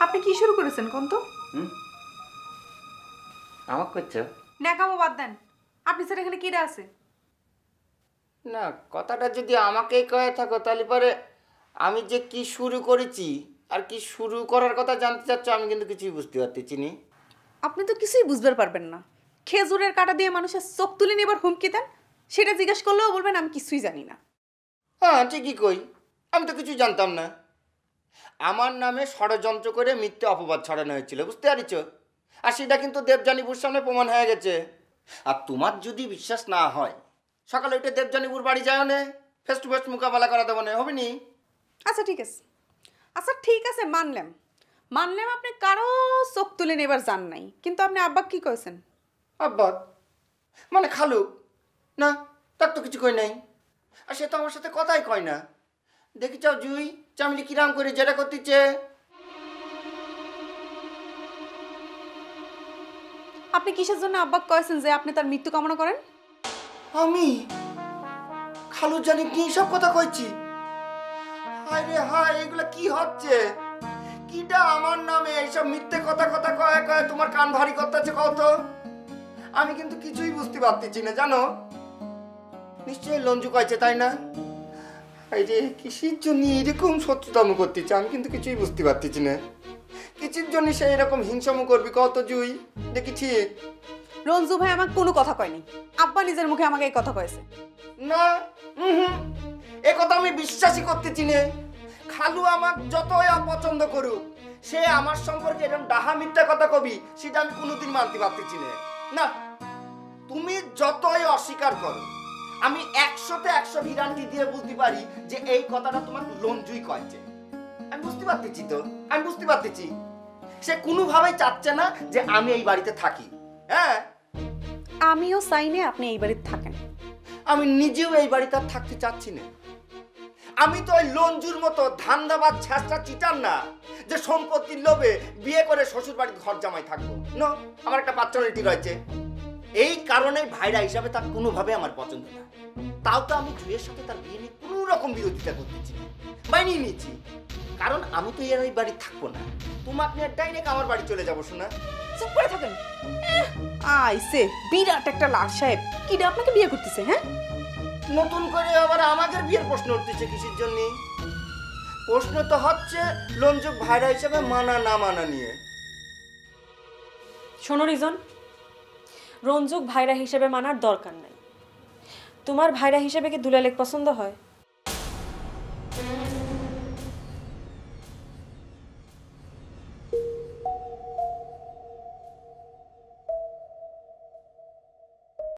আপনি কি শুরু করেছেন কোন তো? আমাকে করছো? ন্যাকামো বাদ দেন। আপনি স্যার এখানে কিরা আছে? না, কথাটা যদি আমাকেই কয়ে থাকো তাহলে পরে আমি যে কি শুরু করেছি আর কি শুরু করার কথা জানতে চাচ্ছ, আমি কিন্তু কিছুই বুঝতে পারতেছি নি। আপনি তো কিছুই বুঝতে পারবেন না। খেজুরের কাঁটা দিয়ে মানুষের চোখ তুলে নেবার হুমকি দেন, সেটা জিজ্ঞেস করলেও বলবেন আমি কিছুই জানি না। হ্যাঁ ঠিকই কই, আমি তো কিছু জানতাম না। আমার নামে ষড়যন্ত্র করে মিথ্যে অপবাদ ছড়ানো হয়েছিল, বুঝতে পারিছ? আর সেটা কিন্তু দেবযানীপুর সামনে প্রমাণ হয়ে গেছে। আর তোমার যদি বিশ্বাস না হয়, সকালে উঠে দেবযানীপুর বাড়ি যায় না, ফেস টু ফেস মোকাবেলা করা দেবো না, হবে নি? আচ্ছা ঠিক আছে, আচ্ছা ঠিক আছে, মানলাম মানলাম আপনি কারো চোখ তুলে নেবার জান নাই, কিন্তু আপনি আব্বা কি কয়েছেন? আব্বা মানে খালু? না, তার তো কিছু কই নাই। আর সে তো আমার সাথে কথাই কয় না। দেখি চাও জুই চামিলি কিরাম করে যেটা করতেছে। আপনি কিসের জন্য আব্বা কয়েছেন যে আপনি তার মৃত্যু কামনা করেন? আমি খালু জানি কি সব কথা কইছি? হায় রে হায়, এগুলা কি হচ্ছে? কিটা আমার নামে এইসব মিথ্যে কথা কথা কয়ে কয়ে তোমার কান ভারী করতেছে কত? আমি কিন্তু কিছুই বুঝতে পারতেছি না, জানো? নিশ্চয়ই লঞ্জু কয়েছে, তাই না? এই যে কিসের জন্য এরকম শত্রুতাম করতেছে, আমি কিন্তু কিছুই বুঝতে পারতেছি না। কিছুর জন্য সে এরকম হিংসম করবি কত জুই? দেখি ঠিক রঞ্জু ভাই আমাকে কোনো কথা কয়নি, আব্বা নিজের মুখে আমাকে এই কথা কয়েছে। না। এ কথা আমি বিশ্বাসই করতেছি না। খালু আমাক যতই অপছন্দ করুক, সে আমার সম্পর্কে এরকম ডাহা মিথ্যা কথা কবি, সেটা আমি কোনোদিন মানতে পারতেছি না। না, তুমি যতই অস্বীকার করো, আমি 100তে 100 ভিরান্তি দিয়ে বুঝতে পারি যে এই কথাটা তোমার লঞ্জুই কয়েছে। আমি বুঝতে পারতেছি তো, আমি বুঝতে পারতেছি সে কোনোভাবেই চাচ্ছে না যে আমি এই বাড়িতে থাকি। হ্যাঁ, আমিও চাই না আপনি এই বাড়িতে থাকেন। আমি নিজেও এই বাড়িতে আর থাকতে চাচ্ছি না। আমি তো ওই লঞ্জুর মতো ধান্দাবাজ ছ্যাঁচড়া চিটার না যে সম্পত্তির লোভে বিয়ে করে শ্বশুর বাড়ির ঘর জামাই থাকবো। নো, আমার একটা পার্সোনালিটি রয়েছে। এই কারণে ভাইরা হিসাবে তার কোনোভাবে আমার পছন্দ না। তাও তো আমি জুয়ের সাথে তার বিয়ে নিয়ে কোনো রকম বিরোধিতা করতেছি, মানিয়ে নিয়েছি। কারণ আমি তো এর ওই বাড়ি থাকবো না, তোমাকে নিয়ে ডাইরেক্ট আমার বাড়ি চলে যাবো। শোনা, চুপ করে থাকেন। আইসে বিরাট একটা লাট সাহেব, কিডা আপনাকে বিয়ে করতেছে? হ্যাঁ, নতুন করে আবার আমাদের বিয়ের প্রশ্ন উঠতেছে কিসের জন্য? প্রশ্ন তো হচ্ছে লঞ্জুক ভাইরা হিসেবে মানা না মানা নিয়ে। শোনো রিজন, রঞ্জুক ভাইরা হিসেবে মানার দরকার নাই। তোমার ভাইরা হিসেবে কি দুলালেক পছন্দ হয়?